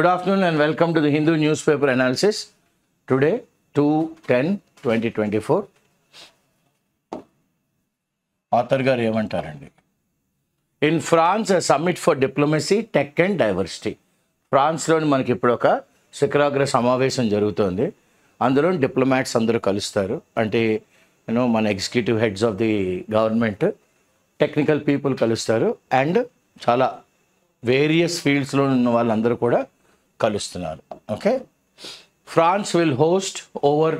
Good afternoon and welcome to the Hindu newspaper analysis. Today, 2/10/2024. Author garu emantarandi. In France, a summit for diplomacy, tech and diversity. France lo manaki ippudu oka శిఖరాగ్ర సమావేశం జరుగుతోంది. అందులో diplomats అందరూ కలుస్తారు. అంటే మన executive heads of the government, technical people కలుస్తారు and చాలా వేరియస్ ఫీల్డ్స్లో ఉన్న వాళ్ళందరూ కూడా కలుస్తున్నారు. Okay, France will host over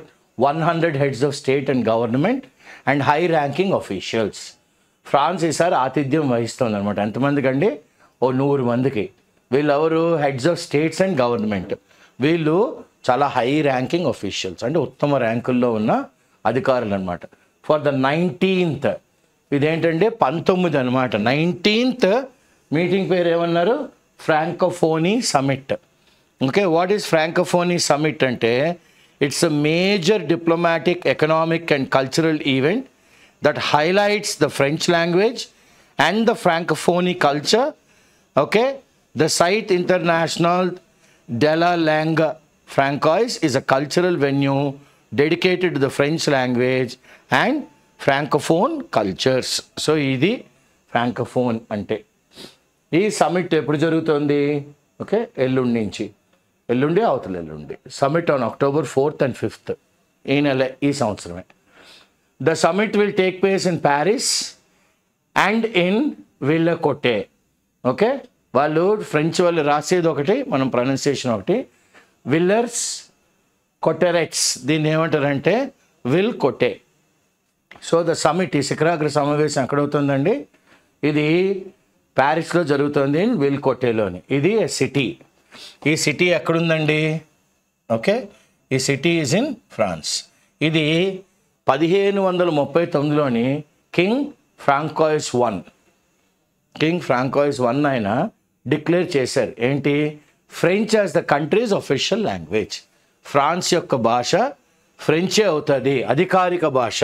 100 heads of state and government and high ranking officials. France ఈసారి ఆతిథ్యం వహిస్తుంది అనమాట. ఎంతమందికి అండి? 100 మందికి. వీళ్ళు ఎవరు? Heads of states and government. వీళ్ళు చాలా హై ర్యాంకింగ్ ఆఫీషియల్స్, అంటే ఉత్తమ ర్యాంకుల్లో ఉన్న అధికారులు అనమాట. ఫర్ ద 19th, ఇదేంటంటే 19 అనమాట. 19th మీటింగ్ పేరు ఏమన్నారు? Francophonie summit. Okay, what is Francophonie summit అంటే it's a major diplomatic, economic and cultural event that highlights the French language and the Francophonie culture. Okay, the site International de la Langue Francoise is a cultural venue dedicated to the French language and Francophone cultures. So, ఇది Francophone అంటే. ఈ summit ఎప్పుడు జరుగుతుంది? Okay, ఎల్లుండి నుంచి. ఎల్లుండి అవతల ఎల్లుండి. Summit on October 4th and 5th. ఈ నెల, ఈ సంవత్సరమే. The summit will take place in Paris and in Villecote. Okay, వాళ్ళు ఫ్రెంచ్ వాళ్ళు రాసేది ఒకటి, మనం ప్రొనౌన్సియేషన్ ఒకటి. విల్లర్స్ కొటెరెట్స్, దీన్ని ఏమంటారంటే విల్ కొటే. సో ద సమిట్, ఈ శిఖరాగ్ర సమావేశం ఎక్కడవుతుందండి? ఇది ప్యారిస్లో జరుగుతుంది, విల్ కొటేలోని. ఇది సిటీ. ఈ సిటీ ఎక్కడుందండి? ఓకే, ఈ సిటీ ఈజ్ ఇన్ ఫ్రాన్స్. ఇది 1539లోని కింగ్ ఫ్రాంకాయిస్ I ఆయన డిక్లేర్ చేశారు. ఏంటి? French as the country's official language. France యొక్క భాష ఫ్రెంచే అవుతుంది, అధికారిక భాష.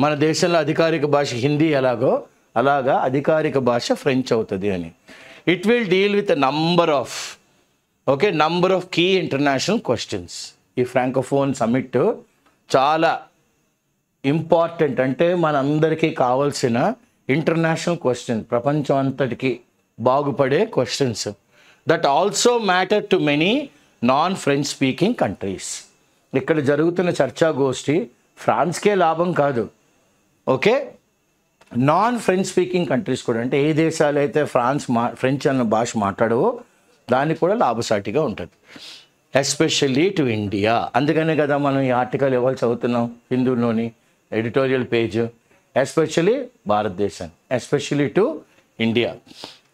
మన దేశంలో అధికారిక భాష హిందీ ఎలాగో అలాగా అధికారిక భాష ఫ్రెంచ్ అవుతుంది అని. It will deal with number of key international questions. ఈ ఫ్రాంకోఫోన్ సమిట్ చాలా ఇంపార్టెంట్, అంటే మనందరికీ కావాల్సిన ఇంటర్నేషనల్ క్వశ్చన్, ప్రపంచం అంతటికి బాగుపడే questions that also matter to many non French speaking countries. ఇక్కడ జరుగుతున్న చర్చాగోష్ఠి ఫ్రాన్స్కే లాభం కాదు. Okay, non French speaking countries కూడా, అంటే ఏ దేశాలు అయితే ఫ్రెంచ్ అన్న భాష మాట్లాడవో దానికి కూడా లాభసాటిగా ఉంటుంది. Especially to India. అందుకనే కదా మనం ఈ ఆర్టికల్ ఎవరు చదువుతున్నాం హిందూలోని ఎడిటోరియల్ పేజ్. ఎస్పెషల్లీ భారతదేశం, especially to India.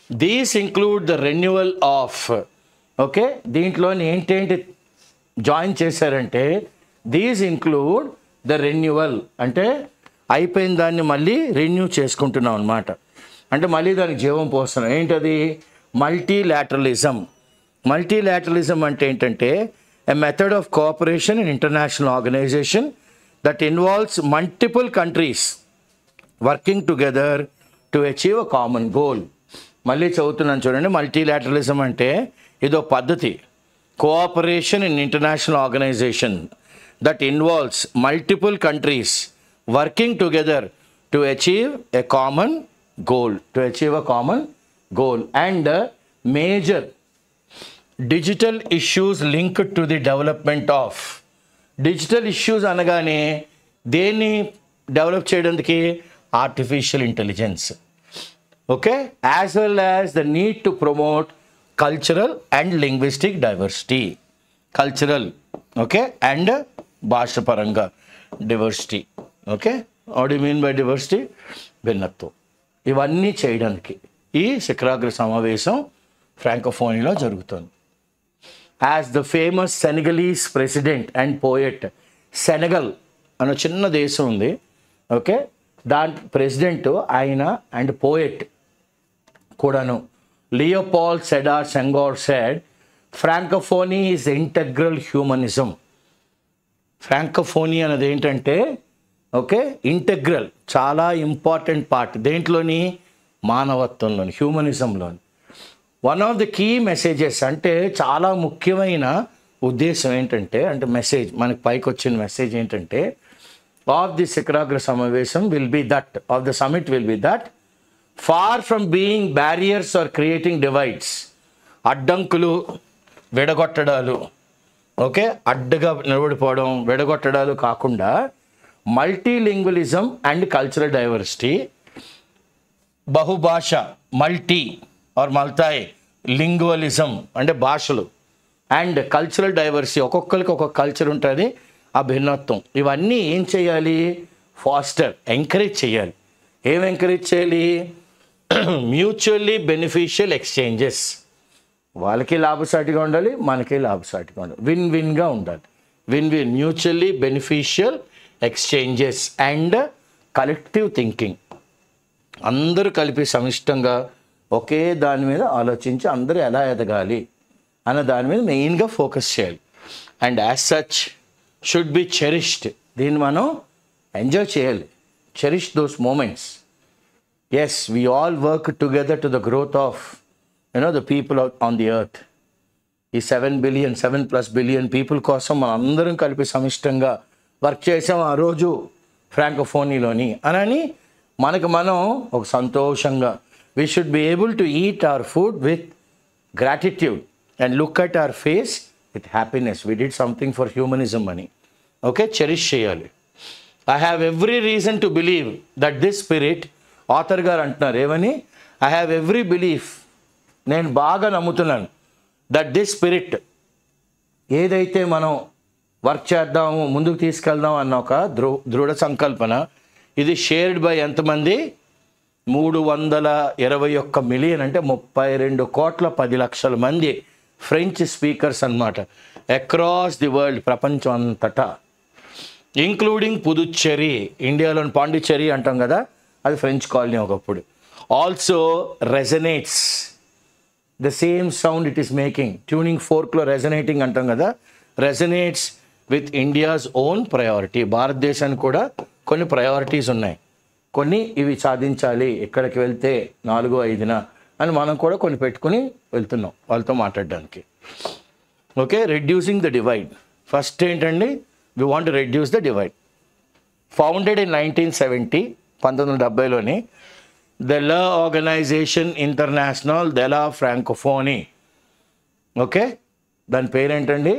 These include the renewal of. Okay, దీంట్లోని ఏంటేంటి జాయిన్ చేశారంటే దీస్ ఇంక్లూడ్ ద రెన్యువల్, అంటే అయిపోయిన దాన్ని మళ్ళీ రెన్యూ చేసుకుంటున్నాం అనమాట. అంటే మళ్ళీ దానికి జీవం పోస్తున్నాం. ఏంటది? మల్టీలాటరలిజం. మల్టీలాటరలిజం అంటే ఏంటంటే a method of cooperation in international organization that involves multiple countries working together to achieve a common goal. మళ్ళీ చదువుతున్నాను చూడండి. మల్టీలాటరలిజం అంటే ఇదో పద్ధతి, cooperation in international organization that involves multiple countries working together to achieve a common goal and major digital issues linked to the development of. Digital issues అనగానే దేన్ని develop చేయడానికి? Artificial intelligence. Okay, as well as the need to promote cultural and linguistic diversity. Cultural, okay, and భాషపరంగా diversity. Okay, what you mean by diversity? భిన్నత్వం. ఇవన్నీ చేయడానికి ఈ శిఖరాగ్ర సమావేశం ఫ్రాంకోఫోనీలో జరుగుతుంది. As the famous Senegalese president and poet. Senegal అనే చిన్న దేశం ఉంది. ఓకే, దాని ప్రెసిడెంట్ ఆయన అండ్ పోయెట్ కూడాను. Leopold Sedar Senghor said Francophonie is integral humanism. ఫ్రాంకోఫోనీ అనేది ఏంటంటే ఓకే ఇంటెగ్రల్, చాలా ఇంపార్టెంట్ పార్ట్ దేంట్లోని? మానవత్వంలోని, హ్యూమనిజంలోని. One of the key messages అంటే చాలా ముఖ్యమైన ఉద్దేశం ఏంటంటే, అంటే మెసేజ్ మనకి పైకి వచ్చిన మెసేజ్ ఏంటంటే, ఆఫ్ ది శిఖరాగ్ర సమావేశం will be that, of the summit will be that, far from being barriers or creating divides, అడ్డంకులు, విడగొట్టడాలు, ఓకే, అడ్డుగా నిలబడిపోవడం, విడగొట్టడాలు కాకుండా మల్టీలింగ్వలిజం అండ్ కల్చరల్ డైవర్సిటీ, బహుభాష, మల్టీ ఆర్ మల్టాయ్ లింగ్వలిజం అంటే భాషలు, అండ్ కల్చరల్ డైవర్సిటీ, ఒక్కొక్కరికి ఒక్కొక్క కల్చర్ ఉంటుంది, ఆ భిన్నత్వం, ఇవన్నీ ఏం చేయాలి, ఫాస్టర్, ఎంకరేజ్ చేయాలి. ఏం ఎంకరేజ్ చేయాలి, మ్యూచువల్లీ బెనిఫిషియల్ ఎక్స్చేంజెస్, వాళ్ళకి లాభసాటిగా ఉండాలి, మనకి లాభసాటిగా ఉండాలి, విన్ విన్గా ఉండాలి, win win, mutually beneficial exchanges and collective thinking, అందరూ కలిపి సమిష్టంగా ఒకే దాని మీద ఆలోచించి అందరూ ఎలా ఎదగాలి అన్న దాని మీద మెయిన్గా ఫోకస్ చేయాలి. And as such should be cherished, దీన్ని మనం ఎంజాయ్ చేయాలి, cherish those moments. Yes, we all work together to the growth of the people on the earth. ఈ 7 బిలియన్ పీపుల్ కోసం మనం అందరం కలిపి సమిష్టంగా వర్క్ చేసాం ఆ రోజు ఫ్రాంకోఫోనీలోని అని మనకు మనం ఒక సంతోషంగా, we should be able to eat our food with gratitude and look at our face with happiness, we did something for humanism అని. ఓకే, చెరిష్ చేయాలి. I have every reason to believe that this spirit, author గారు అంటున్నారు ఏమని, I have every belief, నేను బాగా నమ్ముతున్నాను, that this spirit, ఏదైతే మనం వర్క్ చేద్దాము, ముందుకు తీసుకెళ్దాం అన్న ఒక దృఢ సంకల్పన, ఇది షేర్డ్ బై ఎంతమంది, 321 మిలియన్ అంటే 32,10,00,000 మంది ఫ్రెంచ్ స్పీకర్స్ అన్నమాట, అక్రాస్ ది వరల్డ్, ప్రపంచం అంతటా, ఇంక్లూడింగ్ పుదుచ్చేరి, ఇండియాలోని పాండిచ్చేరి అంటాం కదా, అది ఫ్రెంచ్ కాలనీ ఒకప్పుడు. Also resonates the same sound it is making, tuning ఫోర్క్లో రెజనేటింగ్ అంటాం కదా, resonates with India's own priority, భారతదేశానికి కూడా కొన్ని ప్రయారిటీస్ ఉన్నాయి, కొన్ని ఇవి సాధించాలి, ఎక్కడికి వెళ్తే 4-5 అని మనం కూడా కొన్ని పెట్టుకుని వెళ్తున్నాం వాళ్ళతో మాట్లాడడానికి. Okay, reducing the divide, first ఏంటండి, we want to reduce the divide. Founded in 1970 the la organisation international the la Francophonie. Okay, దాని పేరేంటండి,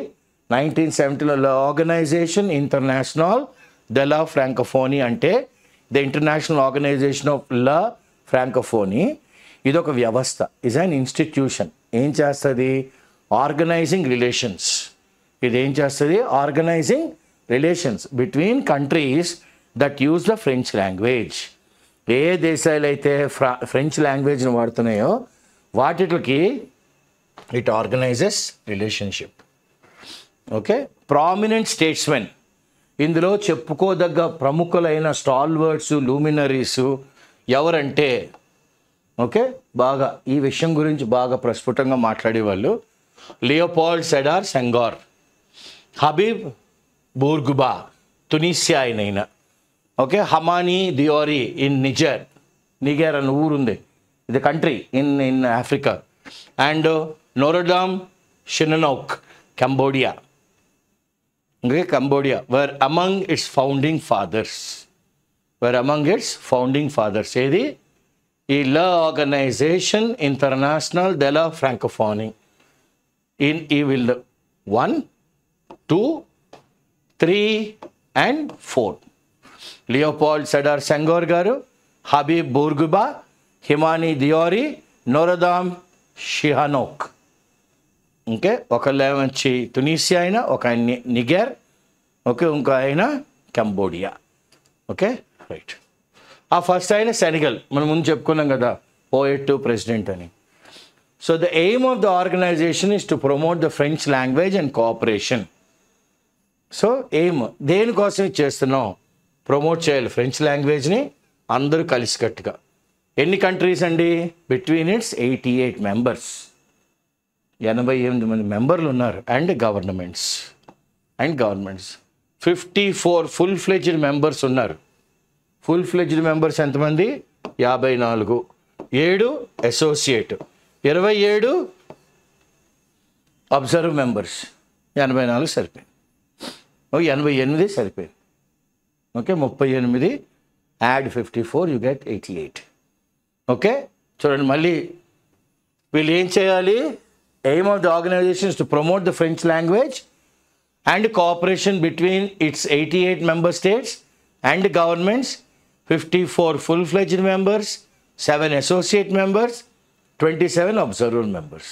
1970లో la organisation international the la Francophonie, అంటే the international organisation of la Francophonie. ఇది ఒక వ్యవస్థ, is an institution. ఏం చేస్తుంది, organising relations, ఇది ఏం చేస్తుంది, organising relations between countries that use the French language. ఏ దేశాలు అయితే ఫ్రెంచ్ లాంగ్వేజ్ని వాడుతున్నాయో వాటికి it organises relationship. Okay, prominent statesmen, ఇందులో చెప్పుకోదగ్గ ప్రముఖులైన స్టాల్వర్డ్స్, లూమినరీసు ఎవరంటే, ఓకే, బాగా ఈ విషయం గురించి బాగా ప్రస్ఫుటంగా మాట్లాడేవాళ్ళు, Leopold Sedar Senghor, Habib Bourguiba, Tunisia అయిన, okay, Hamani Diori in Niger అన్న ఊరుంది, ఇది country in Africa, and Norodom Sihanouk, Cambodia. Okay, Cambodia were among its founding fathers. ఏది, ఈ la organisation international the la Francophonie ఈ will 1, 2, 3 and 4. Leopold Sedar Senghor గారు, Habib బూర్గుబా, హిమానీ దియోరీ, నోరోడామ్ షిహానోక్. Okay, ఒకళ్ళు వచ్చి తునీసియా అయినా, ఒక ఆయన నిగర్, ఓకే, ఇంకో ఆయన కంబోడియా. Okay, right. ఆ ఫస్ట్ ఆయన సెనెగల్, మనం ముందు చెప్పుకున్నాం కదా, పోయెట్ ప్రెసిడెంట్ అని. So the aim of the organization is to promote the French language and cooperation. So aim దేనికోసం చేస్తున్నాం, ప్రమోట్ చేయాలి ఫ్రెంచ్ లాంగ్వేజ్ని, అందరూ కలిసికట్టుగా. ఎన్ని కంట్రీస్ అండి, బిట్వీన్ ఇట్స్ 88 మెంబర్స్, 88 మంది మెంబర్లు ఉన్నారు, and governments 54 full fledged members ఉన్నారు. ఫుల్ ఫ్లెడ్జ్డ్ మెంబర్స్ ఎంతమంది, 54, 7 అసోసియేట్, 27 అబ్జర్వ్ మెంబర్స్, 84 సరిపోయింది. 88 సరిపోయింది. Okay, 38 add 54 you get 88. Okay, చూడండి మళ్ళీ వీళ్ళు ఏం చేయాలి? Aim of the organization is to promote the French language and cooperation between its 88 member states and governments, 54 full-fledged members, 7 associate members, 27 observer members.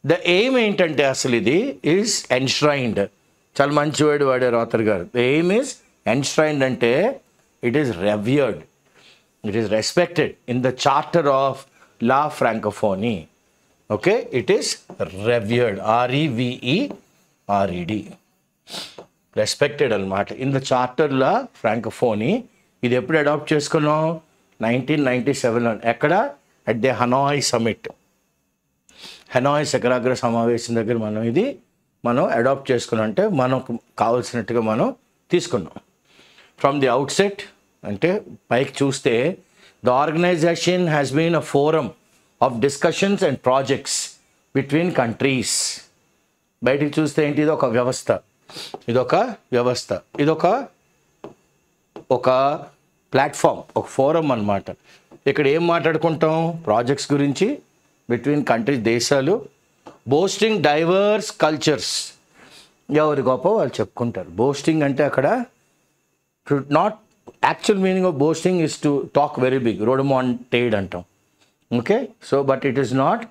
The aim ఏంటంటే అసలు ఇది is enshrined. చాలా మంచి వర్డ్ వాడారు ఆథర్ గారు. ద ఎయిమ్ ఈజ్ ఎన్ష్రైన్డ్ అంటే it is revered, it is respected in the charter of la Francophonie. Okay, it is revered, REVERED, respected అనమాట in the charter la Francophonie. ఇది ఎప్పుడు adopt చేసుకున్నాం? 1997లో. ఎక్కడ? At the Hanoi summit, Hanoi శిఖరాగ్ర సమావేశం దగ్గర మనం అడాప్ట్ చేసుకున్నాం. అంటే మనకు కావాల్సినట్టుగా మనం తీసుకున్నాం. ఫ్రమ్ ది అవుట్సెట్ అంటే పైకి చూస్తే the organization has been a forum of discussions and projects between countries. బయటికి చూస్తే ఏంటి? ఇదొక వ్యవస్థ, ఒక ప్లాట్ఫామ్, ఒక ఫోరం అన్నమాట. ఇక్కడ ఏం మాట్లాడుకుంటాం? ప్రాజెక్ట్స్ గురించి బిట్వీన్ కంట్రీస్, దేశాలు. బోస్టింగ్ డైవర్స్ కల్చర్స్, ఎవరి గొప్ప వాళ్ళు చెప్పుకుంటారు. బోస్టింగ్ అంటే అక్కడ not actual meaning of boasting is to talk very big, rodomontade అంటాం. Okay, so but it is not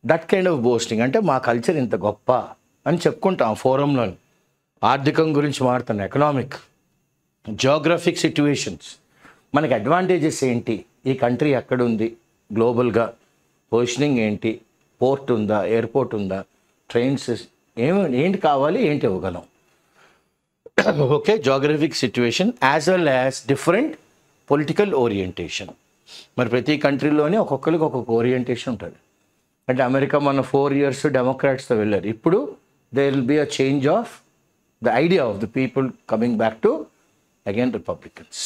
that kind of boasting. అంటే మా కల్చర్ ఇంత గొప్ప అని చెప్పుకుంటాం ఫోరంలో. ఆర్థికం గురించి మాట్లాడుతాను, ఎకనామిక్, జియోగ్రఫిక్ సిట్యువేషన్స్, మనకి అడ్వాంటేజెస్ ఏంటి, ఈ కంట్రీ ఎక్కడుంది గ్లోబల్గా, పొజిషనింగ్ ఏంటి, పోర్ట్ ఉందా, ఎయిర్పోర్ట్ ఉందా, ట్రైన్స్ ఏంటి కావాలి, ఏంటి ఇవ్వగలం. Okay, geographic situation as well as different political orientation. మరి ప్రతి కంట్రీలోనే ఒక్కొక్కరికి ఒక్కొక్క ఓరియంటేషన్ ఉంటుంది. అంటే అమెరికా మన 4 years డెమోక్రాట్స్తో వెళ్ళారు. ఇప్పుడు there will be a change of the idea of the people coming back to again Republicans.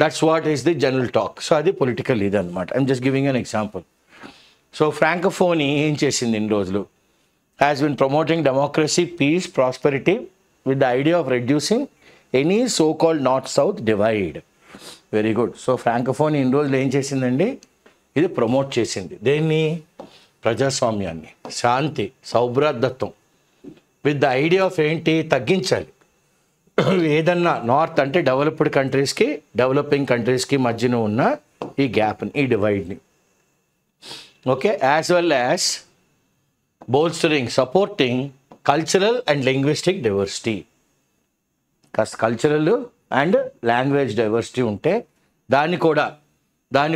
That's what is the general talk. So adi political ఇది అన్నమాట. I'm just giving an example. So Francophonie ఏం చేసింది ఇన్ని రోజులు? Has been promoting democracy, peace, prosperity with the idea of reducing any so-called north-south divide. Very good. So Francophonie ఇన్ని రోజులు ఏం చేసిందండి? ఇది ప్రమోట్ చేసింది. దేన్ని? ప్రజాస్వామ్యాన్ని, శాంతి, సౌభ్రాతత్వం, విత్ ద ఐడియా ఆఫ్ ఏంటి? తగ్గించాలి. ఏదన్నా నార్త్ అంటే డెవలప్డ్ కంట్రీస్కి, డెవలపింగ్ కంట్రీస్కి మధ్యన ఉన్న ఈ గ్యాప్ని, ఈ డివైడ్ని. Okay, as well as bolstering, supporting cultural and linguistic diversity. Cultural and language diversity ఉంటే దాన్ని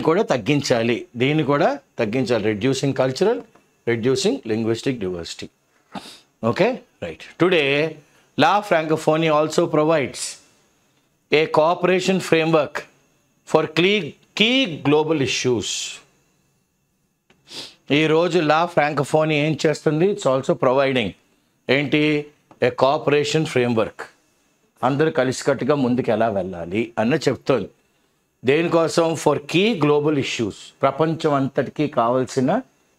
కూడా తగ్గించాలి, దీన్ని కూడా తగ్గించాలి. Reducing cultural, reducing linguistic diversity. Okay, right. Today La Francophonie also provides a cooperation framework for key global issues. ఈ రోజు లా ఫ్రాంకోఫోనీ ఏం చేస్తుంది? ఇట్స్ ఆల్సో ప్రొవైడింగ్ ఏంటి? ఏ కోఆపరేషన్ ఫ్రేమ్వర్క్. అందరూ కలిసికట్టుగా ముందుకు ఎలా వెళ్ళాలి అన్న చెప్తోంది. దేనికోసం? ఫర్ కీ గ్లోబల్ ఇష్యూస్, ప్రపంచం అంతటికీ కావాల్సిన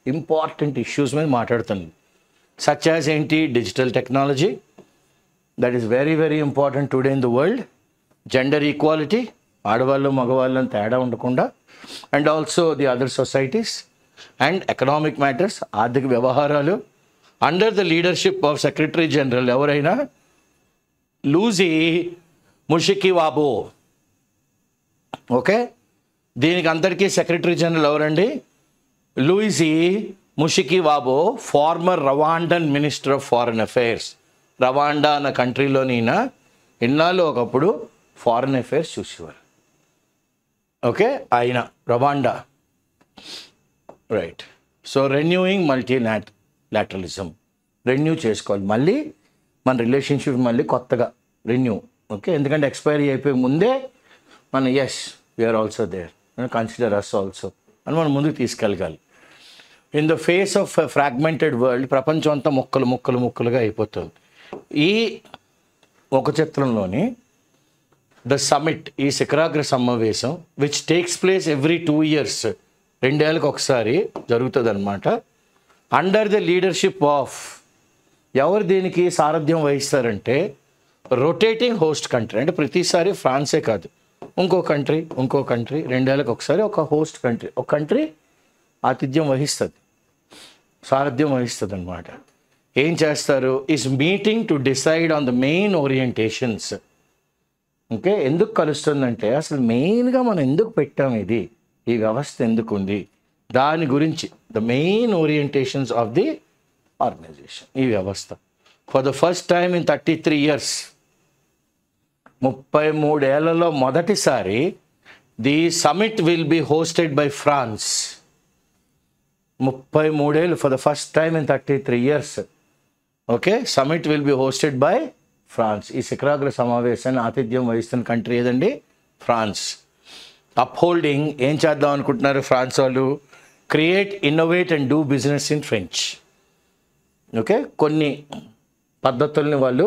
ఇంపార్టెంట్ ఇష్యూస్ మీద మాట్లాడుతుంది. సచ్ యాజ్ ఏంటి? Digital technology, that is very very important today in the world. Gender equality, ఆడవాళ్ళు మగవాళ్ళని తేడా ఉండకుండా, and also the other societies, and economic matters, ఆర్థిక వ్యవహారాలు, under the leadership of secretary general ఎవరైనా? Louise Mushikiwabo. ఓకే, దీనికి అందరికీ సెక్రటరీ జనరల్ ఎవరండి? Louise Mushikiwabo, former Rwandan minister of foreign affairs. Rwanda అన్న కంట్రీలోని ఇన్నాళ్ళు ఒకప్పుడు ఫారెన్ అఫైర్స్ చూసేవారు. ఓకే, ఆయన Rwanda. Right. So renewing multilateralism, renew చేసుకోవాలి మళ్ళీ మన రిలేషన్షిప్, మళ్ళీ కొత్తగా రెన్యూ. ఓకే, ఎందుకంటే ఎక్స్పైరీ అయిపోయి ముందే మనం as we are also there, consider us also అని మనం ముందుకు తీసుకెళ్ళగాలి. In the face of fragmented world, ప్రపంచం అంతా ముక్కలుగా అయిపోతుంది. ఈ ఒక చిత్రంలోని ద సమిట్, ఈ శిఖరాగ్ర సమావేశం, which takes place every 2 years 2 ఏళ్ళకి ఒకసారి జరుగుతుంది అనమాట. అండర్ ద లీడర్షిప్ ఆఫ్ ఎవరు దీనికి సారథ్యం వహిస్తారంటే రొటేటింగ్ హోస్ట్ కంట్రీ. అంటే ప్రతిసారి ఫ్రాన్సే కాదు, ఇంకో కంట్రీ 2 ఏళ్ళకి ఒకసారి ఒక హోస్ట్ కంట్రీ, ఒక కంట్రీ ఆతిథ్యం వహిస్తుంది, సారథ్యం వహిస్తుంది అనమాట. ఏం చేస్తారు? Is meeting to decide on the main orientations. Okay, ఎందుకు కలుస్తుందంటే అసలు మెయిన్గా మనం ఎందుకు పెట్టాం, ఈ వ్యవస్థ ఎందుకు ఉంది, దాని గురించి the main orientations of the organization. ఈ వ్యవస్థ for the first time in 33 years, 33 ఏళ్లలో మొదటిసారి the summit will be hosted by France. 33 ఏళ్ళు, for the first time in 33 years. Okay, summit will be hosted by France. ఈ శిఖరాగ్ర సమావేశాన్ని ఆతిథ్యం వహిస్తున్న కంట్రీ ఏదండి? ఫ్రాన్స్. అప్హోల్డింగ్ ఏం చేద్దాం అనుకుంటున్నారు ఫ్రాన్స్ వాళ్ళు? Create, innovate and do business in French. Okay, కొన్ని పద్ధతుల్ని వాళ్ళు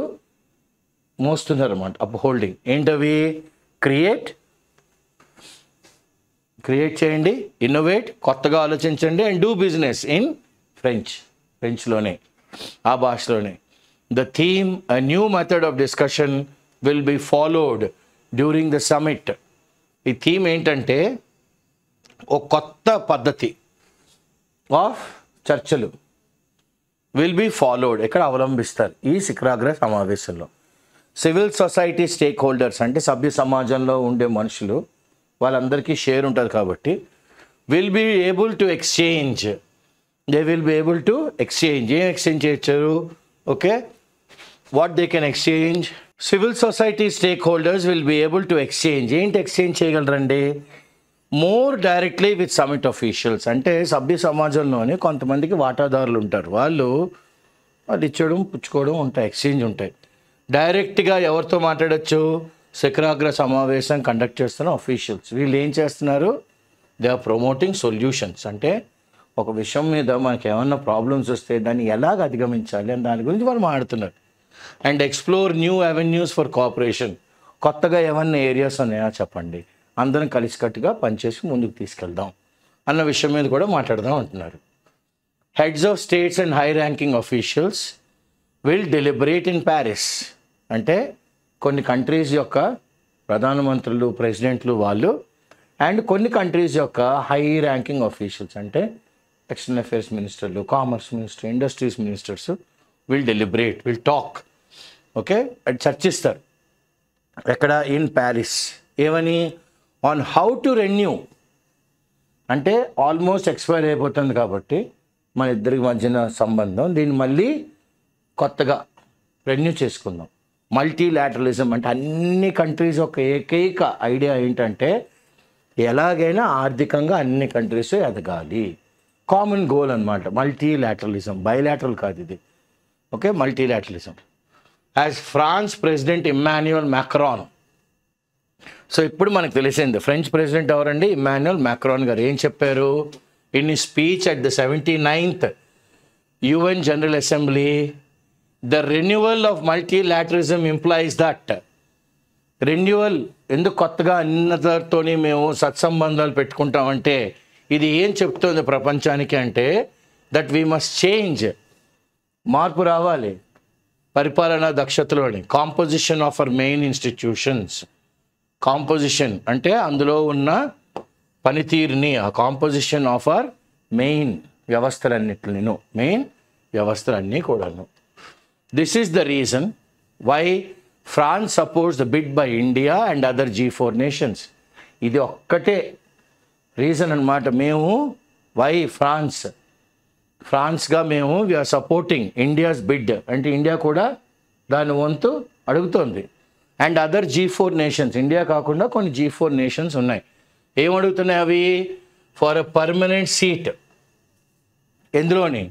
మోస్తున్నారు అన్నమాట. అప్హోల్డింగ్ ఏంటవి? క్రియేట్ చేయండి, ఇన్నోవేట్ కొత్తగా ఆలోచించండి, అండ్ డూ బిజినెస్ ఇన్ ఫ్రెంచ్లోనే, ఆ భాషలోనే. The theme a new method of discussion will be followed during the summit. ఈ థీమ్ ఏంటంటే ఒక కొత్త పద్ధతి ఆఫ్ చర్చలు విల్ బి ఫాలోడ్, ఎక్కడ అవలంబిస్తారు ఈ శిఖరాగ్ర సమావేశంలో. సివిల్ సొసైటీ స్టేక్ హోల్డర్స్ అంటే సభ్య సమాజంలో ఉండే మనుషులు, వాళ్ళందరికీ షేర్ ఉంటుంది కాబట్టి will be able to exchange, they will be able to exchange. ఏం ఎక్స్చేంజ్ చేయొచ్చు? Okay, what they can exchange? Civil society stakeholders will be able to exchange. ఏంటి ఎక్స్చేంజ్ చేయగలరండి? More directly with summit officials. అంటే సభ్య సమాజంలోనే కొంతమందికి వాటాదారులు ఉంటారు, వాళ్ళు ఇచ్చడం పుచ్చుకోవడం ఉంటాయి, ఎక్స్చేంజ్ ఉంటాయి. డైరెక్ట్గా ఎవరితో మాట్లాడచ్చు? శిఖరాగ్ర సమావేశం కండక్ట్ చేస్తున్న అఫీషియల్స్. వీళ్ళు ఏం చేస్తున్నారు? They are promoting solutions. అంటే ఒక విషయం మీద మనకి ఏమన్నా ప్రాబ్లమ్స్ వస్తే దాన్ని ఎలాగ అధిగమించాలి అని దాని గురించి వాళ్ళు మాట్లాడుతున్నారు. And explore new avenues for cooperation. కొత్తగా ఏమన్నా ఏరియాస్ ఉన్నాయా చెప్పండి, అందరం కలిసికట్టుగా పనిచేసి ముందుకు తీసుకెళ్దాం అన్న విషయం మీద కూడా మాట్లాడదాం అంటున్నారు. Heads of states and high ranking officials will deliberate in Paris. అంటే కొన్ని కంట్రీస్ యొక్క ప్రధానమంత్రులు, ప్రెసిడెంట్లు వాళ్ళు, అండ్ కొన్ని కంట్రీస్ యొక్క హై ర్యాంకింగ్ అఫీషియల్స్ అంటే ఎక్స్టర్నల్ అఫేర్స్ మినిస్టర్లు, commerce minister, industries ministers will deliberate, will talk. Okay, అది చర్చిస్తారు. ఎక్కడ? In Paris. ఏమని? ఆన్ హౌ టు రెన్యూ, అంటే ఆల్మోస్ట్ ఎక్స్పైర్ అయిపోతుంది కాబట్టి మన ఇద్దరికి మధ్యన సంబంధం, దీన్ని మళ్ళీ కొత్తగా రెన్యూ చేసుకుందాం. మల్టీలాటరలిజం అంటే అన్ని కంట్రీస్ యొక్క ఏకైక ఐడియా ఏంటంటే ఎలాగైనా ఆర్థికంగా అన్ని కంట్రీస్ ఎదగాలి. కామన్ గోల్ అనమాట మల్టీలాటరలిజం, బైలాటరల్ కాదు ఇది. Okay, multilateralism. As France president Emmanuel Macron. So ఇప్పుడు మనకు తెలిసింది ఫ్రెంచ్ ప్రెసిడెంట్ ఎవరండి? ఇమ్మాన్యుయల్ మ్యాక్రాన్ గారు. ఏం చెప్పారు ఇన్ ఈ speech at the 79th UN General Assembly? The renewal of multilateralism implies that. Renewal ఎందుకు కొత్తగా అన్నతోని మేము సత్సంబంధాలు పెట్టుకుంటామంటే ఇది ఏం చెప్తుంది ప్రపంచానికి అంటే దట్ వీ మస్ట్ చేంజ్, మార్పు రావాలి పరిపాలనా దక్షతలోని. Composition of our main institutions. Composition అంటే అందులో ఉన్న పనితీరుని, ఆ కాంపోజిషన్ ఆఫ్ అవర్ మెయిన్ వ్యవస్థలన్నిటిను, మెయిన్ వ్యవస్థలన్నీ కూడాను. This is the reason why France supports the bid by India and other G4 nations. ఇది ఒక్కటే రీజన్ అన్నమాట. మేము వై ఫ్రాన్స్గా మేము వీఆర్ సపోర్టింగ్ ఇండియాస్ బిడ్, అంటే ఇండియా కూడా దాని వంతు అడుగుతోంది. And other G4 nations, India కాకుండా కొన్ని G4 నేషన్స్ ఉన్నాయి. ఏం అడుగుతున్నాయి అవి? ఫర్ ఎ పర్మనెంట్ సీట్ ఎందులోని?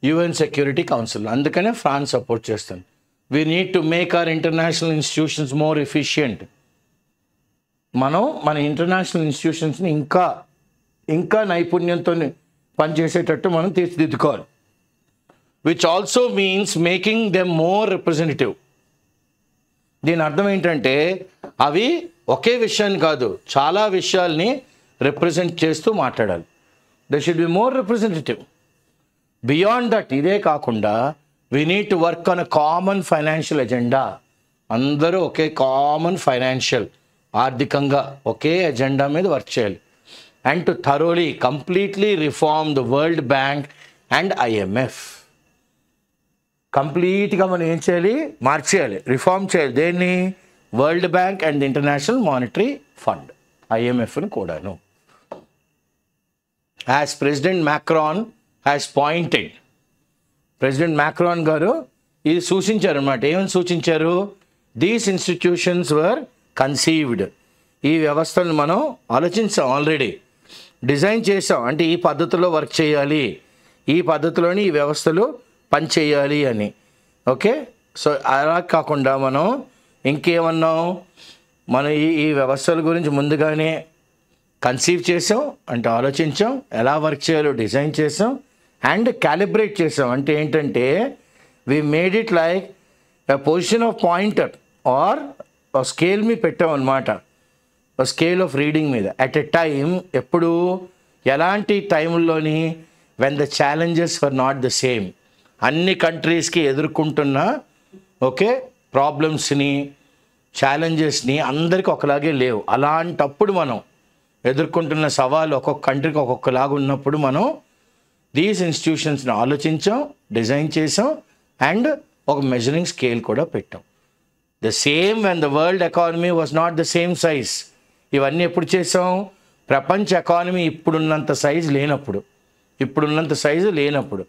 UN security council. అందుకనే ఫ్రాన్స్ సపోర్ట్ చేస్తుంది. We need to make our international institutions more efficient. మనం మన ఇంటర్నేషనల్ ఇన్స్టిట్యూషన్స్ని ఇంకా నైపుణ్యంతో పనిచేసేటట్టు మనం తీర్చిదిద్దుకోవాలి. Which also means making them more representative. దీని అర్థం ఏంటంటే అవి ఒకే విషయాన్ని కాదు, చాలా విషయాల్ని రిప్రజెంట్ చేస్తూ మాట్లాడాలి. They should be more representative. Beyond that, ఇదే కాకుండా we need to work on a common financial agenda. అందరూ ఒకే కామన్ ఫైనాన్షియల్, ఆర్థికంగా ఒకే ఎజెండా మీద వర్క్ చేయాలి. And to thoroughly completely reform the world bank and IMF. కంప్లీట్గా మనం ఏం చేయాలి, మార్చేయాలి, రిఫార్మ్ చేయాలి. దేన్ని? World bank and international monetary fund, ఐఎంఎఫ్ని కూడాను. As president Macron has pointed, president Macron గారు ఇది సూచించారు అన్నమాట. ఏమని సూచించారు? దీస్ ఇన్స్టిట్యూషన్స్ వర్ కన్సీవ్డ్, ఈ వ్యవస్థలను మనం ఆలోచించాం, ఆల్రెడీ డిజైన్ చేసాం. అంటే ఈ పద్ధతిలో వర్క్ చేయాలి, ఈ పద్ధతిలోని ఈ వ్యవస్థలు పనిచేయాలి అని. ఓకే, సో అలా కాకుండా మనం ఇంకేమన్నాం, మనం ఈ వ్యవస్థల గురించి ముందుగానే కన్సీవ్ చేసాం, అంటే ఆలోచించాం, ఎలా వర్క్ చేయాలో డిజైన్ చేసాం, అండ్ క్యాలిబ్రేట్ చేసాం. అంటే ఏంటంటే we made it like position of pointer or scale మీద పెట్టాం అన్నమాట, స్కేల్ ఆఫ్ రీడింగ్ మీద. అట్ ఎ టైమ్, ఎప్పుడు ఎలాంటి టైంలోని, when the challenges were not the same. అన్ని కంట్రీస్కి ఎదుర్కొంటున్న ఓకే ప్రాబ్లమ్స్ని, ఛాలెంజెస్ని అందరికీ ఒకలాగే లేవు. అలాంటప్పుడు మనం ఎదుర్కొంటున్న సవాలు ఒక్కొక్క కంట్రీకి ఒక్కొక్కలాగా ఉన్నప్పుడు మనం దీస్ ఇన్స్టిట్యూషన్స్ని ఆలోచించాం, డిజైన్ చేసాం, అండ్ ఒక మెజరింగ్ స్కేల్ కూడా పెట్టాం. The same when the world economy was not the same size. ఇవన్నీ ఎప్పుడు చేసాం? ప్రపంచ ఎకానమీ ఇప్పుడున్నంత సైజు లేనప్పుడు.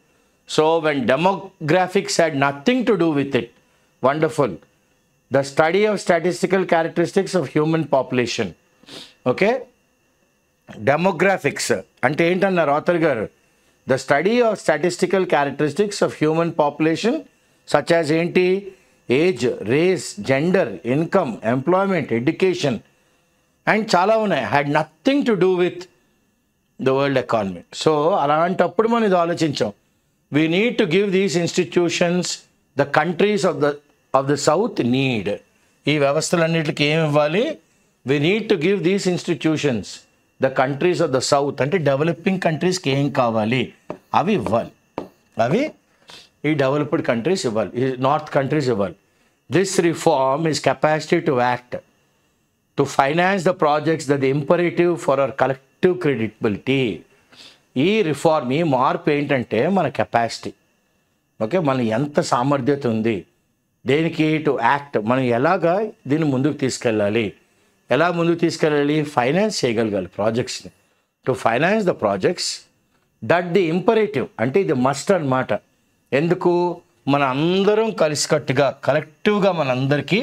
So when demographics had nothing to do with it. Wonderful. The study of statistical characteristics of human population. Okay, demographics అంటే ఏంటన్నారు author గారు? The study of statistical characteristics of human population such as ఏంటి? Age, race, gender, income, employment, education and చాలా ఉన్నాయి. Had nothing to do with the world economy. So అలాంటప్పుడు మనం ఇది ఆలోచించాం. We need to give these institutions the countries of the south need. ఈ వ్యవస్థలన్నిటికీ ఏమి ఇవ్వాలి? We need to give these institutions the countries of the south, అంటే developing కంట్రీస్కి ఏం కావాలి అవి ఇవ్వాలి. అవి ఈ డెవలప్డ్ కంట్రీస్ ఇవ్వాలి, ఈ నార్త్ కంట్రీస్ ఇవ్వాలి. This reform is capacity to act to finance the projects that imperative for our collective creditability. ఈ రిఫార్మ్, ఈ మార్పు ఏంటంటే మన కెపాసిటీ. ఓకే, మన ఎంత సామర్థ్యత ఉంది దేనికి? To act. మనం ఎలాగా దీన్ని ముందుకు తీసుకెళ్ళాలి, ఎలా ముందుకు తీసుకెళ్ళాలి? ఫైనాన్స్ చేయగలగాలి ప్రాజెక్ట్స్ని. To finance the projects that the imperative, అంటే ఇది మస్ట్ అన్నమాట. ఎందుకు? మన అందరం కలిసికట్టుగా కలెక్టివ్గా మనందరికీ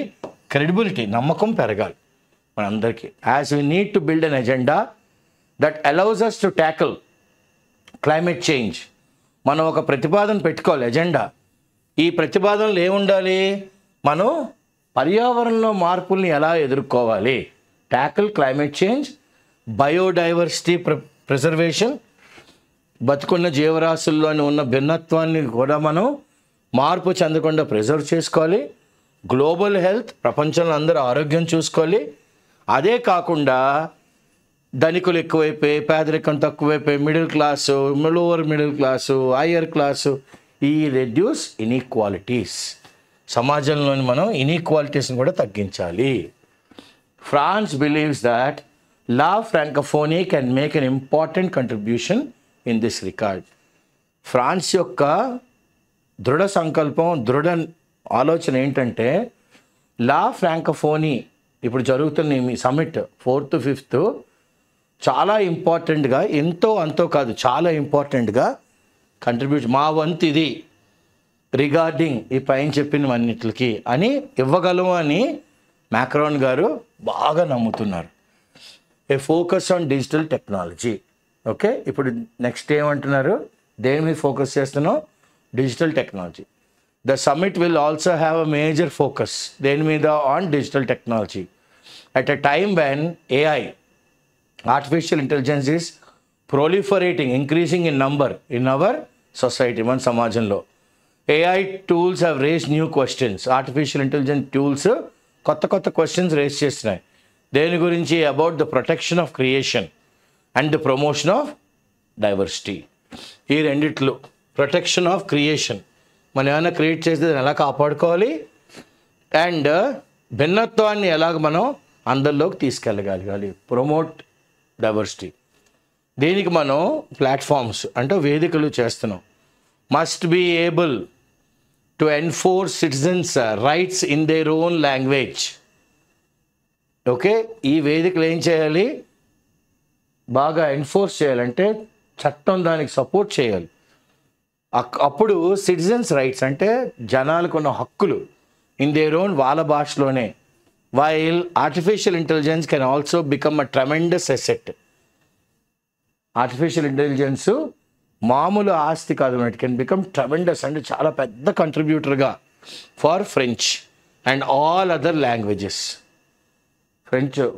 క్రెడిబిలిటీ, నమ్మకం పెరగాలి మనందరికీ. As we need to build an agenda that allows us to tackle climate change. మనం ఒక ప్రతిపాదన పెట్టుకోవాలి, ఎజెండా. ఈ ప్రతిపాదనలు ఏముండాలి? మనం పర్యావరణంలో మార్పుల్ని ఎలా ఎదుర్కోవాలి, tackle climate change, biodiversity preservation, బతుకున్న జీవరాశుల్లోని ఉన్న భిన్నత్వాన్ని కూడా మనం మార్పు చెందకుండా ప్రిజర్వ్ చేసుకోవాలి. గ్లోబల్ హెల్త్, ప్రపంచంలో అందరూ ఆరోగ్యం చూసుకోవాలి. అదే కాకుండా ధనికులు ఎక్కువైపోయి, పేదరికం తక్కువైపోయి, middle class, lower middle class, higher class, ఈ రెడ్యూస్ ఇన్ఈక్వాలిటీస్. సమాజంలోని మనం ఇన్ఈక్వాలిటీస్ని కూడా తగ్గించాలి. France believes that la Francophonie can make an important contribution in this record. France యొక్క దృఢ సంకల్పం, దృఢ ఆలోచన ఏంటంటే లా ఫ్రాంకోఫోనీ ఇప్పుడు జరుగుతున్న ఈ సమిట్ 4th, 5th చాలా ఇంపార్టెంట్గా, ఎంతో అంతో కాదు, చాలా ఇంపార్టెంట్గా కంట్రిబ్యూట్, మా వంతు ఇది రిగార్డింగ్ ఈ పైన చెప్పినవన్నిటికి అని ఇవ్వగలము అని మ్యాక్రాన్ గారు బాగా నమ్ముతున్నారు. A focus on digital technology. Okay, ఇప్పుడు నెక్స్ట్ ఏమంటున్నారు? దేని మీద ఫోకస్ చేస్తున్నాం? Digital technology. The summit will also have a major focus దేని మీద? On digital technology. At a time when AI, artificial intelligence is proliferating, increasing in number in our society, మన సమాజంలో. AI tools have raised new questions. Artificial intelligence tools కొత్త కొత్త questions race చేస్తున్నాయి. దేని గురించి? About the protection of creation and the promotion of diversity. ఈ రెండిట్లో protection of creation, మనం ఏమైనా క్రియేట్ చేస్తే దాన్ని ఎలా కాపాడుకోవాలి, అండ్ భిన్నత్వాన్ని ఎలాగ మనం అందరిలోకి తీసుకెళ్ళగలగాలి, ప్రమోట్ డైవర్సిటీ. దీనికి మనం ప్లాట్ఫామ్స్ అంటే వేదికలు చేస్తున్నాం. Must be able to enforce citizens rights in their own language. Okay, ఈ వేదికలు ఏం చేయాలి, బాగా ఎన్ఫోర్స్ చేయాలంటే చట్టం దానికి సపోర్ట్ చేయాలి. అప్పుడు సిటిజన్స్ రైట్స్ అంటే జనాలకు ఉన్న హక్కులు ఇన్ దేర్ ఓన్ వాళ్ళ భాషలోనే. While artificial intelligence can also become a tremendous asset. Artificial intelligence మామూలు ఆస్తి కాదు, ఇట్ కెన్ బికమ్ ట్రెమెండస్ అంటే చాలా పెద్ద కంట్రిబ్యూటర్గా for French and all other languages.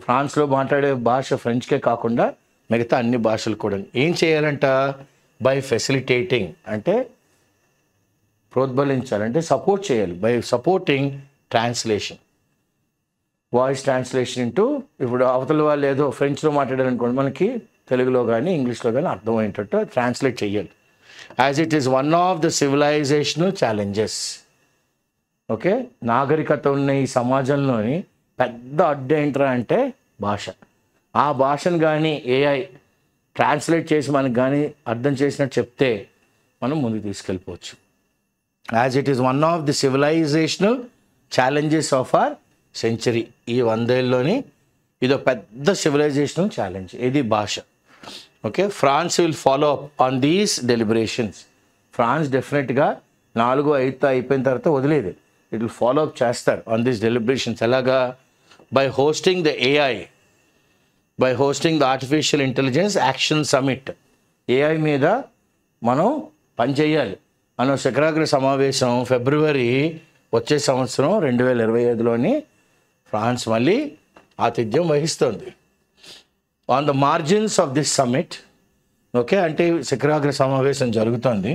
ఫ్రాన్స్లో మాట్లాడే భాష ఫ్రెంచ్కే కాకుండా మిగతా అన్ని భాషలు కూడా ఏం చేయాలంట, బై ఫెసిలిటేటింగ్ అంటే ప్రోద్బలించాలంటే సపోర్ట్ చేయాలి, by supporting translation, voice translation into. ఇప్పుడు అవతల వాళ్ళు ఏదో ఫ్రెంచ్లో మాట్లాడారనుకోండి, మనకి తెలుగులో కానీ ఇంగ్లీష్లో కానీ అర్థమయ్యేటట్టు ట్రాన్స్లేట్ చేయాలి. As it is one of the civilisational challenges. Okay, నాగరికత ఉన్న ఈ సమాజంలోని పెద్ద అడ్డు ఏంట్రా అంటే భాష. ఆ భాషను కానీ ఏఐ ట్రాన్స్లేట్ చేసి మనకు కానీ అర్థం చేసినట్టు చెప్తే మనం ముందుకు తీసుకెళ్ళిపోవచ్చు. As it is one of the civilisational challenges of our century. ఈ 100 ఏళ్ళలోని ఇదో పెద్ద సివిలైజేషనల్ ఛాలెంజ్, ఇది భాష. Okay, France will follow up on these deliberations. France డెఫినెట్గా 4-5 అయిపోయిన తర్వాత వదిలేదు, ఇట్ విల్ ఫాలో అప్ చేస్తారు ఆన్ దీస్ డెలిబరేషన్స్. ఎలాగా, by hosting the AI, by hosting the artificial intelligence action summit. AI మీద మనం పనిచేయాలి అన్న శిఖరాగ్ర సమావేశం ఫిబ్రవరి వచ్చే సంవత్సరం 2025లోని ఫ్రాన్స్ మళ్ళీ ఆతిథ్యం వహిస్తుంది. On the margins of this summit, okay, అంటే శిఖరాగ్ర సమావేశం జరుగుతుంది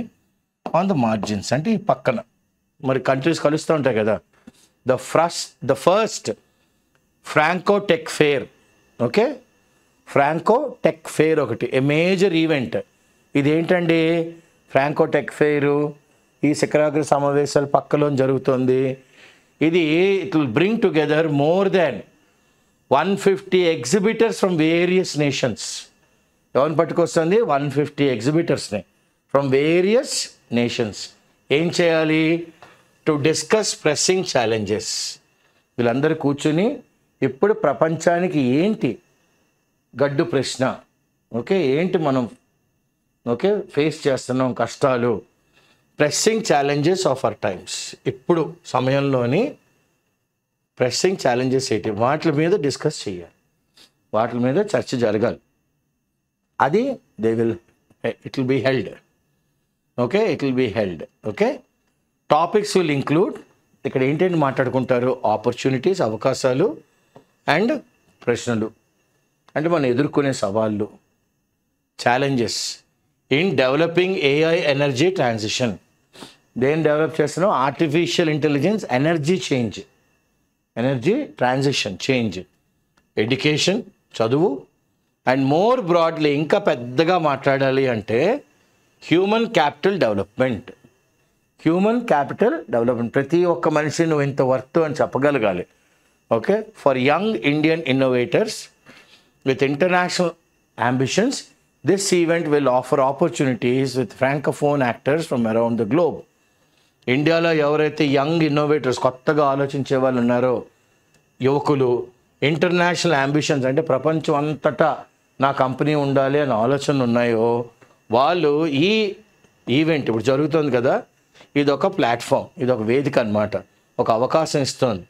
ఆన్ ద మార్జిన్స్ అంటే ఈ పక్కన మరి కంట్రీస్ కలుస్తూ ఉంటాయి కదా. The first Franco tech fair, okay, Franco tech fair ఒకటి ఏ మేజర్ ఈవెంట్. ఇదేంటండి ఫ్రాంకో టెక్ ఫేరు, ఈ శిఖరాగ్ర సమావేశాలు పక్కలో జరుగుతుంది. ఇది it will bring together more than 150 exhibitors from various nations. ఎవరిని పట్టుకొస్తుంది, 150 ఎగ్జిబిటర్స్ని ఫ్రమ్ వేరియస్ నేషన్స్. ఏం చేయాలి, టు డిస్కస్ ప్రెస్సింగ్ ఛాలెంజెస్. వీళ్ళందరూ కూర్చుని ఇప్పుడు ప్రపంచానికి ఏంటి గడ్డు ప్రశ్న, ఓకే, ఏంటి మనం ఓకే ఫేస్ చేస్తున్నాం కష్టాలు, pressing challenges of hour times. ఇప్పుడు సమయంలోని ప్రెస్సింగ్ ఛాలెంజెస్ ఏంటి, వాటి మీద డిస్కస్ చేయాలి, వాటి మీద చర్చ జరగాలి. అది it will be held. Okay, it will be held. Okay, topics will include, ఇక్కడ ఏంటంటే మాట్లాడుకుంటారు, ఆపర్చునిటీస్ అవకాశాలు అండ్ ప్రశ్నలు అంటే మనం ఎదుర్కొనే సవాళ్ళు, challenges in developing AI energy transition. దేన్ని డెవలప్ చేస్తున్నాం, artificial intelligence energy change, energy transition change, education చదువు, అండ్ మోర్ బ్రాడ్లీ ఇంకా పెద్దగా మాట్లాడాలి అంటే human capital development. Human capital development, ప్రతి ఒక్క మనిషి నువ్వు ఇంత వర్త్ అని చెప్పగలగాలి. Okay, for young Indian innovators with international ambitions, this event will offer opportunities with francophone actors from around the globe. ఇండియాలో ఎవరైతే యంగ్ ఇన్నోవేటర్స్ కొత్తగా ఆలోచించే వాళ్ళు ఉన్నారో, యువకులు, ఇంటర్నేషనల్ అంబిషన్స్ అంటే ప్రపంచం అంతటా నా కంపెనీ ఉండాలి అనే ఆలోచనలు ఉన్నాయో వాళ్ళు ఈ ఈవెంట్ ఇప్పుడు జరుగుతుంది కదా, ఇది ఒక ప్లాట్ఫామ్, ఇది ఒక వేదిక అన్నమాట, ఒక అవకాశం ఇస్తుంది.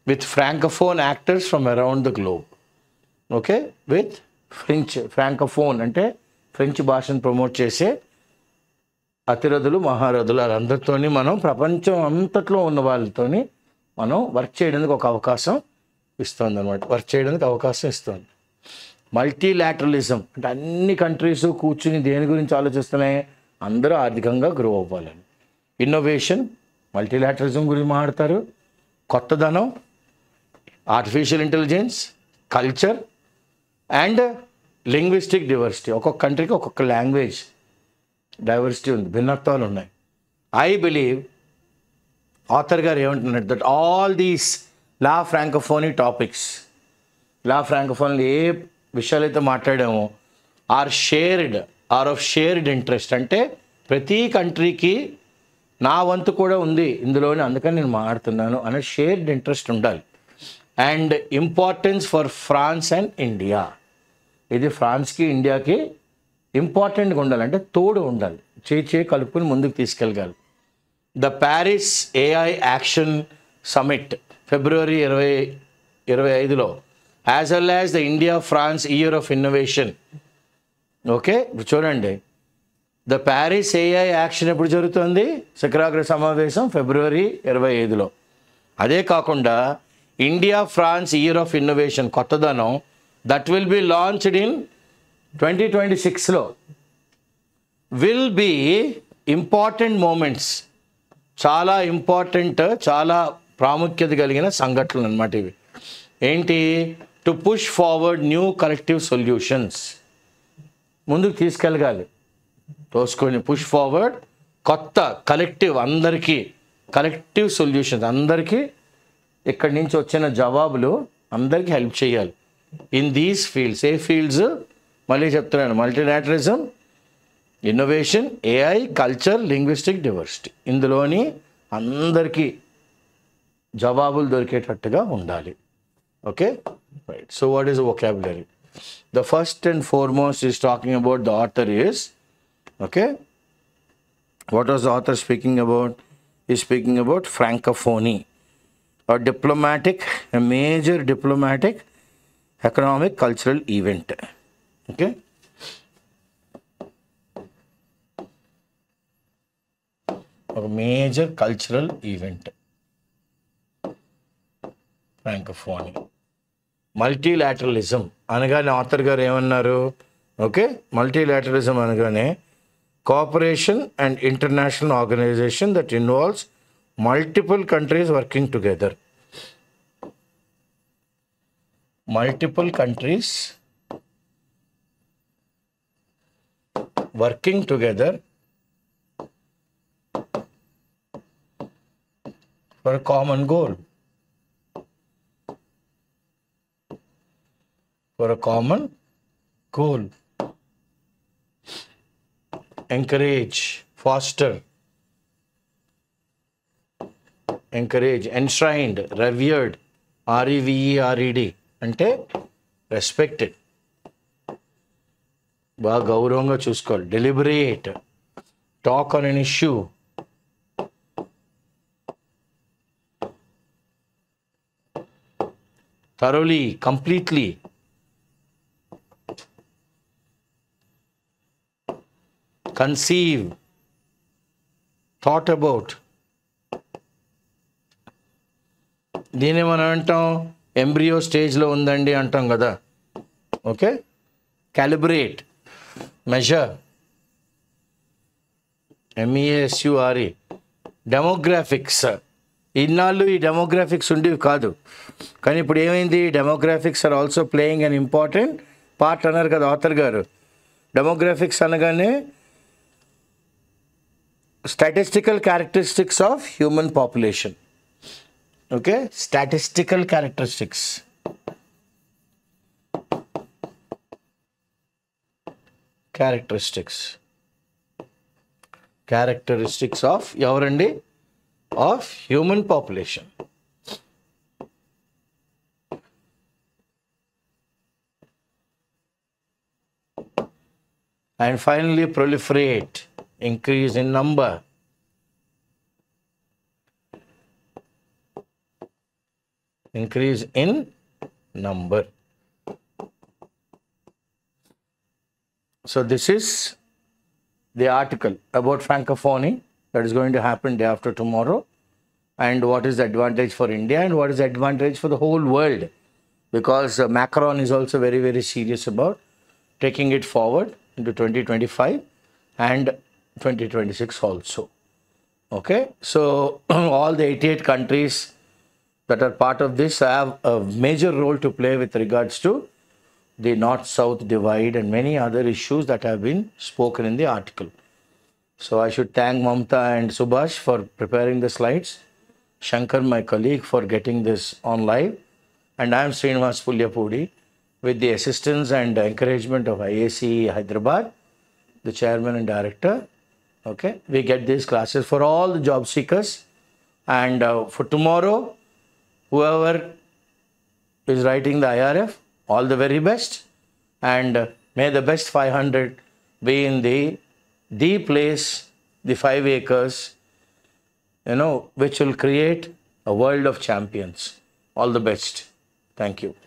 With Francophone actors from around the globe. Okay, with French, Francophone అంటే ఫ్రెంచ్ భాషను ప్రమోట్ చేసే అతిరథులు, మహారథులు, వాళ్ళందరితోని మనం ప్రపంచం అంతట్లో ఉన్న వాళ్ళతోని మనం వర్క్ చేయడానికి ఒక అవకాశం ఇస్తుంది అనమాట, వర్క్ చేయడానికి అవకాశం ఇస్తుంది. మల్టీలాటరలిజం అంటే అన్ని కంట్రీస్ కూర్చుని దేని గురించి ఆలోచిస్తున్నాయి, అందరూ ఆర్థికంగా గ్రో అవ్వాలని. ఇన్నోవేషన్, మల్టీలాటరలిజం గురించి మాట్లాడతారు, కొత్తదనం, artificial intelligence, culture and linguistic diversity, ఒక్కొక్క కంట్రీకి ఒక్కొక్క లాంగ్వేజ్ డైవర్సిటీ ఉంది, భిన్నత్వాలు ఉన్నాయి. ఐ బిలీవ్ ఆథర్ గారు ఏమంటున్నారు that all these la Francophonie topics, la ఫ్రాంకోఫోన్లో ఏ విషయాలు అయితే మాట్లాడామో ఆర్ ఆఫ్ షేర్డ్ ఇంట్రెస్ట్. అంటే ప్రతి కంట్రీకి నా వంతు కూడా ఉంది ఇందులోనే, అందుకని నేను మాట్లాడుతున్నాను అనే షేర్డ్ ఇంట్రెస్ట్ ఉండాలి. And importance for France and India, ఇది ఫ్రాన్స్కి ఇండియాకి ఇంపార్టెంట్గా ఉండాలి, అంటే తోడు ఉండాలి, చేయి కలుపుకొని ముందుకు తీసుకెళ్ళగాలి. The Paris AI action summit February 2025లో as well as the India France year of innovation. Okay, ఇప్పుడు చూడండి, ద ప్యారిస్ ఏఐ యాక్షన్ ఎప్పుడు జరుగుతుంది? శిఖరాగ్ర సమావేశం ఫిబ్రవరి 25లో. అదే కాకుండా India France year of innovation కొత్తదనం that will be launched in 2026లో విల్ బీ ఇంపార్టెంట్ మూమెంట్స్, చాలా ఇంపార్టెంట్, చాలా ప్రాముఖ్యత కలిగిన సంఘటనలు అన్నమాట ఇవి. ఏంటి? To push forward new collective solutions, ముందుకు తీసుకెళ్ళగాలి, తోసుకొని పుష్ ఫార్వర్డ్ కొత్త కలెక్టివ్, అందరికీ కలెక్టివ్ సొల్యూషన్స్, అందరికీ ఇక్కడి నుంచి వచ్చిన జవాబులు అందరికీ హెల్ప్ చేయాలి. ఇన్ దీస్ ఫీల్డ్స్, ఏ ఫీల్డ్స్ మళ్ళీ చెప్తున్నాను, multilateralism, innovation, AI, culture, linguistic diversity, ఇందులోని అందరికీ జవాబులు దొరికేటట్టుగా ఉండాలి. Okay, right. So what is vocabulary? The first and foremost is talking about the author is, okay, what was the author speaking about? He is speaking about Francophonie, a major diplomatic, economic, cultural event. Okay, a major cultural event, Francophonie. Multilateralism అనగానే author గారు ఏమన్నారు? Okay, multilateralism అనగానే cooperation and international organization that involves multiple countries working together. Multiple countries working together for a common goal. For a common goal. Encourage, foster, encourage, enshrined, revered, REVERED అంటే respected, బాగా గౌరవంగా చూసుకోవాలి. Deliberate, talk on an issue, thoroughly, completely, conceive, thought about. దీన్ని మనం అంటాం embryo స్టేజ్లో ఉందండి అంటాం కదా. Okay, calibrate, measure, MEASURE. Demographics, ఇన్నాళ్ళు ఈ డెమోగ్రాఫిక్స్ ఉండేవి కాదు, కానీ ఇప్పుడు ఏమైంది? Demographics are also playing an important part అన్నారు కదా ఆథర్ గారు. డెమోగ్రాఫిక్స్ అనగానే statistical characteristics of human population. Okay, statistical characteristics, characteristics of ఎవరండి? Of human population. And finally proliferate, increase in number. Increase in number. So this is the article about Francophonie that is going to happen day after tomorrow, and what is the advantage for India and what is the advantage for the whole world, because Macron is also very, very serious about taking it forward into 2025 and 2026 also. Okay, so all the 88 countries that are part of this have a major role to play with regards to the north-south divide, and many other issues that have been spoken in the article. So I should thank Mamta and Subhash for preparing the slides, Shankar, my colleague, for getting this on live, and I am Srinivas Pulyapudi, with the assistance and encouragement of IAC Hyderabad, the chairman and director. Okay, we get these classes for all the job seekers, and for tomorrow, whoever is writing the IRF, all the very best, and may the best 500 be in the place, the 5 acres, which will create a world of champions. All the best. Thank you.